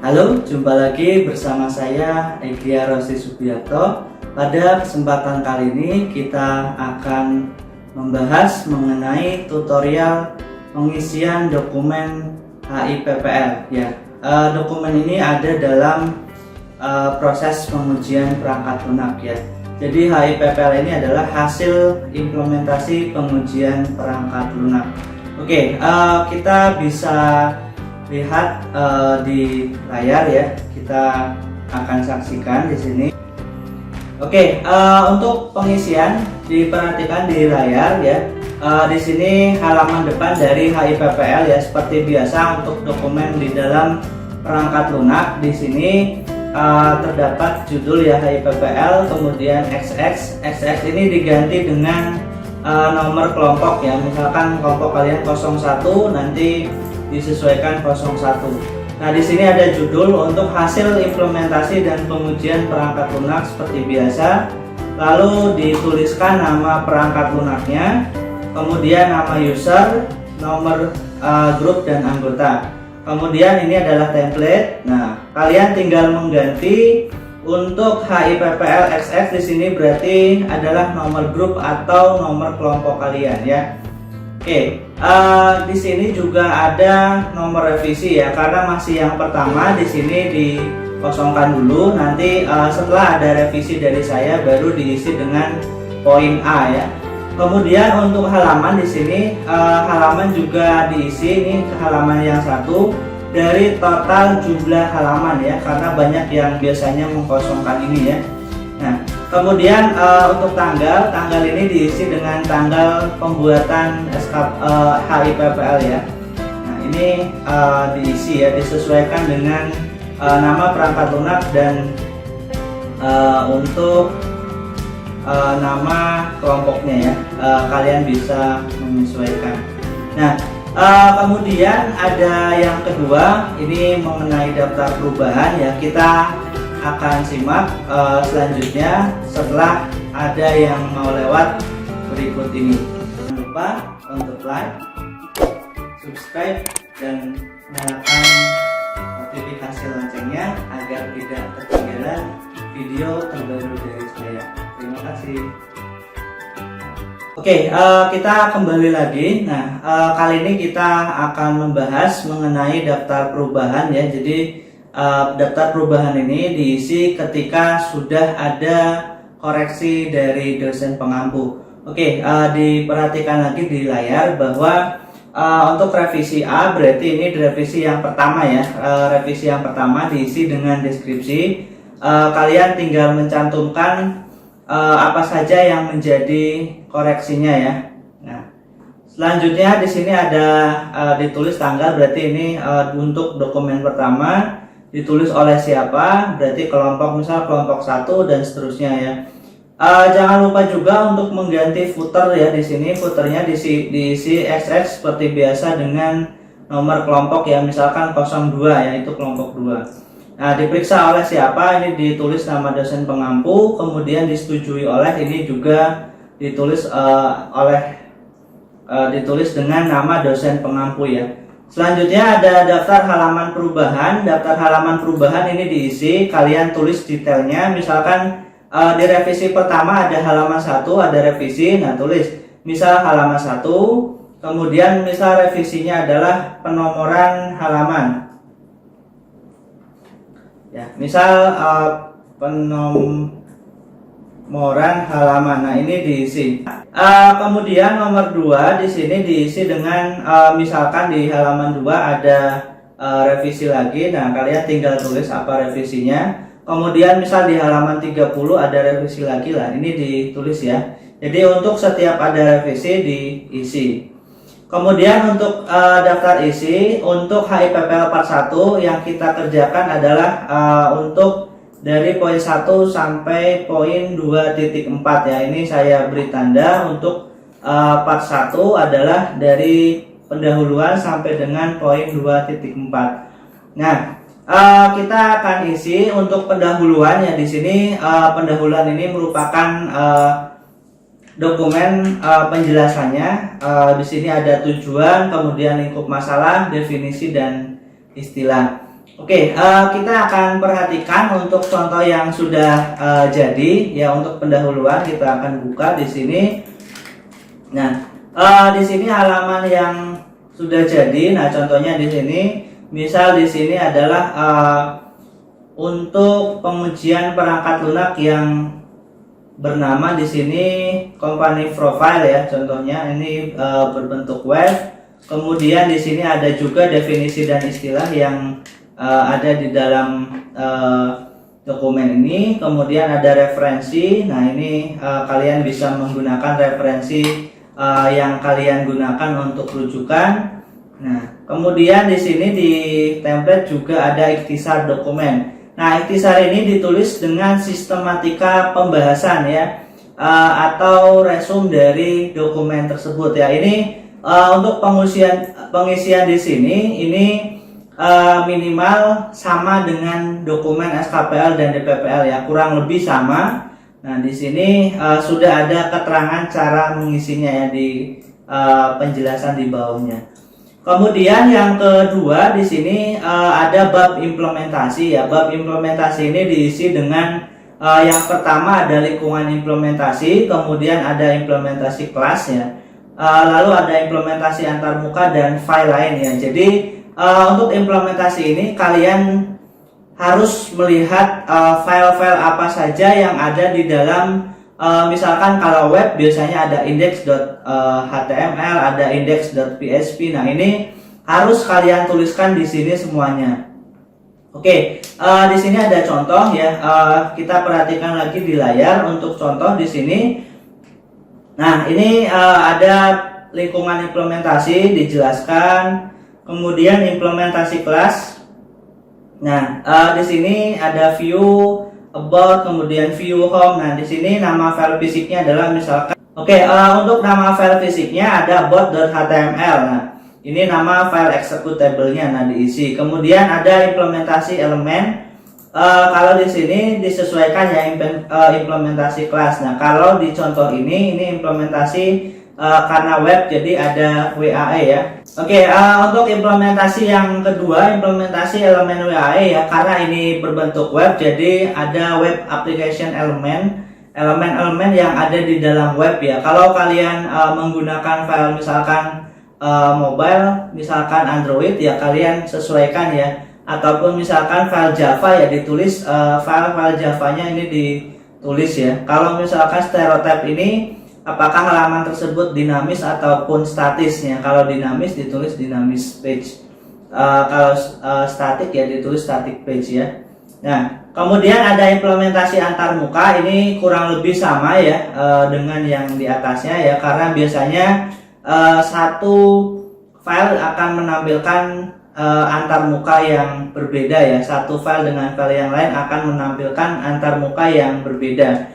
Halo, jumpa lagi bersama saya Egya Rosi Subiarto. Pada kesempatan kali ini kita akan membahas mengenai tutorial pengisian dokumen HIPPL. Dokumen ini ada dalam proses pengujian perangkat lunak ya. Jadi HIPPL ini adalah hasil implementasi pengujian perangkat lunak. Oke, kita bisa lihat di layar ya, kita akan saksikan di sini. Oke, untuk pengisian diperhatikan di layar ya. Di sini halaman depan dari HIPPL ya, seperti biasa untuk dokumen di dalam perangkat lunak. Di sini terdapat judul ya HIPPL, kemudian XX ini diganti dengan nomor kelompok ya. Misalkan kelompok kalian 01, nanti disesuaikan 01. Nah, di sini ada judul untuk hasil implementasi dan pengujian perangkat lunak seperti biasa. Lalu dituliskan nama perangkat lunaknya, kemudian nama user, nomor grup dan anggota. Kemudian ini adalah template. Nah, kalian tinggal mengganti untuk HIPPL XX di sini berarti adalah nomor grup atau nomor kelompok kalian ya. Oke, di sini juga ada nomor revisi ya, karena masih yang pertama di sini dikosongkan dulu. Nanti setelah ada revisi dari saya baru diisi dengan poin A ya. Kemudian untuk halaman di sini halaman juga diisi ini ke halaman yang satu dari total jumlah halaman ya, karena banyak yang biasanya mengkosongkan ini ya. Nah, kemudian untuk tanggal ini diisi dengan tanggal pembuatan HIPPL ya. Nah, ini diisi ya, disesuaikan dengan nama perangkat lunak dan untuk nama kelompoknya ya. Kalian bisa menyesuaikan. Nah, kemudian ada yang kedua, ini mengenai daftar perubahan ya. Kita akan simak selanjutnya setelah ada yang mau lewat berikut ini. Jangan lupa untuk like, subscribe, dan nyalakan notifikasi loncengnya agar tidak ketinggalan video terbaru dari saya. Terima kasih. Oke, kita kembali lagi. Nah, kali ini kita akan membahas mengenai daftar perubahan ya. Jadi daftar perubahan ini diisi ketika sudah ada koreksi dari dosen pengampu. Oke, diperhatikan lagi di layar bahwa untuk revisi A berarti ini revisi yang pertama ya. Revisi yang pertama diisi dengan deskripsi. Kalian tinggal mencantumkan apa saja yang menjadi koreksinya ya. Nah, selanjutnya di sini ada ditulis tanggal, berarti ini untuk dokumen pertama. Ditulis oleh siapa, berarti kelompok, misal kelompok 1 dan seterusnya ya. Jangan lupa juga untuk mengganti footer ya. Di sini footernya diisi XX seperti biasa dengan nomor kelompok ya, misalkan 02 ya, itu kelompok 2. Nah, diperiksa oleh siapa, ini ditulis nama dosen pengampu, kemudian disetujui oleh, ini juga ditulis ditulis dengan nama dosen pengampu ya. Selanjutnya ada daftar halaman perubahan. Daftar halaman perubahan ini diisi, kalian tulis detailnya. Misalkan di revisi pertama ada halaman 1, ada revisi. Nah, tulis misal halaman 1, kemudian misal revisinya adalah penomoran halaman. Ya, misal penomoran halaman. Nah, ini diisi. Kemudian nomor 2 di sini diisi dengan misalkan di halaman 2 ada revisi lagi. Nah, kalian tinggal tulis apa revisinya. Kemudian misal di halaman 30 ada revisi lagi lah. Ini ditulis ya. Jadi untuk setiap ada revisi diisi. Kemudian untuk daftar isi untuk HIPPL part 1 yang kita kerjakan adalah untuk dari poin 1 sampai poin 2.4 ya. Ini saya beri tanda untuk part 1 adalah dari pendahuluan sampai dengan poin 2.4. Nah, kita akan isi untuk pendahuluan ya. Di sini pendahuluan ini merupakan dokumen penjelasannya. Di sini ada tujuan, kemudian lingkup masalah, definisi dan istilah. Oke, kita akan perhatikan untuk contoh yang sudah jadi ya. Untuk pendahuluan kita akan buka di sini. Nah, di sini halaman yang sudah jadi. Nah, contohnya di sini, misal di sini adalah untuk pengujian perangkat lunak yang bernama di sini company profile ya. Contohnya ini berbentuk web. Kemudian di sini ada juga definisi dan istilah yang ada di dalam dokumen ini. Kemudian ada referensi. Nah, ini kalian bisa menggunakan referensi yang kalian gunakan untuk rujukan. Nah, kemudian di sini di template juga ada ikhtisar dokumen. Nah, ikhtisar ini ditulis dengan sistematika pembahasan ya, atau resume dari dokumen tersebut ya. Ini untuk pengisian di sini ini minimal sama dengan dokumen SKPL dan DPPL ya, kurang lebih sama. Nah, di sini sudah ada keterangan cara mengisinya ya di penjelasan di bawahnya. Kemudian yang kedua di sini ada bab implementasi ya. Bab implementasi ini diisi dengan yang pertama ada lingkungan implementasi, kemudian ada implementasi kelas ya. Lalu ada implementasi antarmuka dan file lain ya. Jadi untuk implementasi ini kalian harus melihat file-file apa saja yang ada di dalam, misalkan kalau web biasanya ada index.html, ada index.php. Nah, ini harus kalian tuliskan di sini semuanya. Oke, di sini ada contoh ya. Kita perhatikan lagi di layar untuk contoh di sini. Nah, ini ada lingkungan implementasi dijelaskan, kemudian implementasi kelas. Nah, di sini ada view, about, kemudian view home. Nah, di sini nama file fisiknya adalah misalkan, untuk nama file fisiknya ada about.html. Nah, ini nama file executable-nya. Nah, diisi. Kemudian ada implementasi elemen. Kalau di sini disesuaikan ya implementasi kelas. Nah, kalau di contoh ini implementasi karena web jadi ada WAE ya. Untuk implementasi yang kedua, implementasi elemen WAE ya, karena ini berbentuk web jadi ada web application elemen yang ada di dalam web ya. Kalau kalian menggunakan file misalkan mobile, misalkan Android ya, kalian sesuaikan ya. Ataupun misalkan file Java ya, ditulis file Javanya ini ditulis ya. Kalau misalkan stereotype ini apakah halaman tersebut dinamis ataupun statisnya. Kalau dinamis ditulis dinamis page, kalau statik ya ditulis static page ya. Nah, kemudian ada implementasi antarmuka. Ini kurang lebih sama ya dengan yang di atasnya ya, karena biasanya satu file akan menampilkan antarmuka yang berbeda ya. Satu file dengan file yang lain akan menampilkan antarmuka yang berbeda.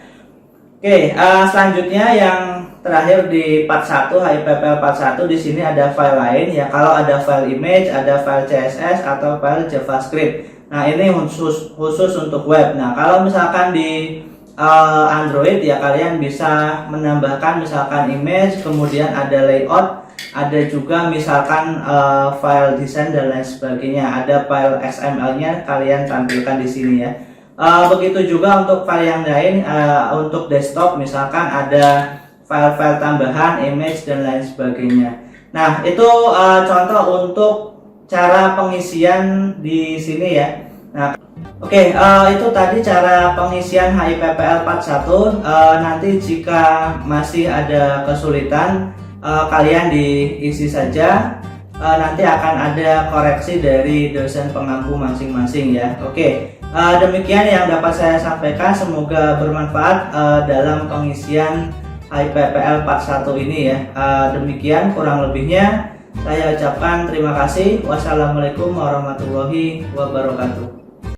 Selanjutnya yang terakhir di part 1 HIPPL part 1, di sini ada file lain ya. Kalau ada file image, ada file CSS atau file JavaScript. Nah, ini khusus untuk web. Nah, kalau misalkan di Android ya, kalian bisa menambahkan misalkan image, kemudian ada layout, ada juga misalkan file desain dan lain sebagainya. Ada file XML-nya kalian tampilkan di sini ya. Begitu juga untuk file yang lain, untuk desktop misalkan ada file-file tambahan, image dan lain sebagainya. Nah, itu contoh untuk cara pengisian di sini ya. Nah, itu tadi cara pengisian HIPPL part 1. Nanti jika masih ada kesulitan, kalian diisi saja. Nanti akan ada koreksi dari dosen pengampu masing-masing ya. Demikian yang dapat saya sampaikan, semoga bermanfaat dalam pengisian HIPPL part 1 ini ya. Demikian kurang lebihnya saya ucapkan terima kasih. Wassalamualaikum warahmatullahi wabarakatuh.